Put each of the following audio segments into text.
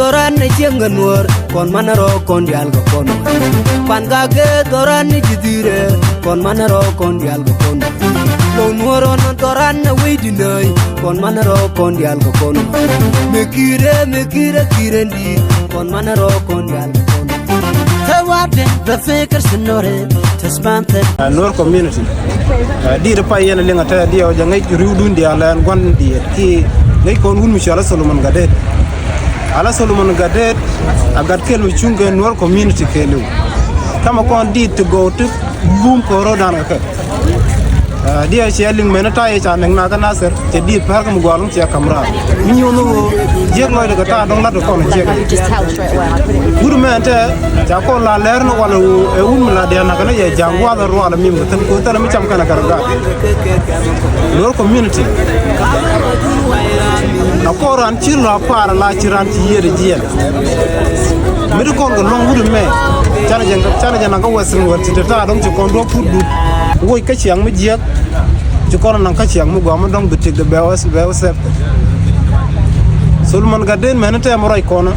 doran ne jenganwar kon manaro kon dial go kon pangage doran ne jidire kon manaro kon dial go kon lo nuoro no doran ne weydinay kon manaro kon dial go kon mekire kirendi kon manaro kon dial go kon tawade befeker snore tasbante nor community di de payena lenga ta di o jangay riwdun di ala gon di ki ngay kon wun mishala Solomon Gadet ala Solomon Gadet agat kelu chunga nor community kelu kama kon di to go to boom ko rodan ka dia sharing menata e chan na ka nasir te di par kam gwalum che kamra mi nyono jeg loy daga ta dong la do kon che guru mente ja ko la ler no wala e la de na kana ye jangwa da ro ala mim tan ko tan mi cham kana karga lor community na ko ran ci la para la ci ran ci yede jiel mi do ko long guru me chana janga ko wasin war ci ta dong ci kon do fudu woy ka chiang mi jiek ci kono nan ka chiang mu go ma dong bitig de bewas Solomon Gadet menete mo roy kono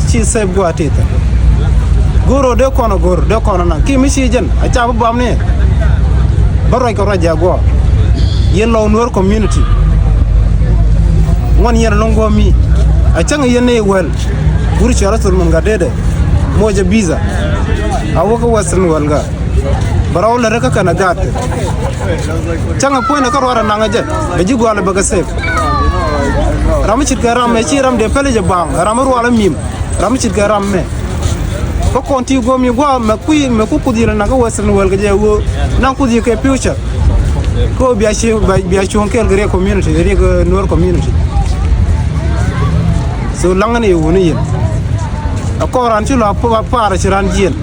ci seb go atita goro de kono nan ki mi ci jen a cha bu bam ne baroy ko raja go yello nor community won yer longo mi a changa yene wel buri ci Solomon Gadet mo je biza awoko wasan walga baraw la reka kana gat changa poina ka wara nanga je be ji gwala baga sef ram ci garam me ci ram de pele je bang ram ru ala mim ram ci garam me ko konti go mi go me ku kudira nanga wasan wal ga je wo nan kudi ke future ko biya ci on kel gre community re go nor community so langane woni yen ko ran ci la para ci ran jien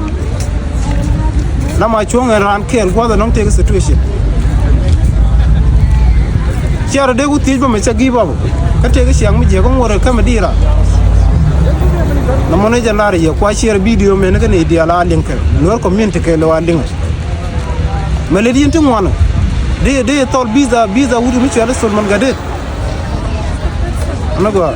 lama chonga ran kel gwada non take situation chiara de guti ba me chagi babo ka tege siang mi je ko ngore kama dira na mona janare ye kwa share video me ne ne dia la link nor community ke lo link me le di ntu mona de tol biza wudi mi chala Solomon Gadet anago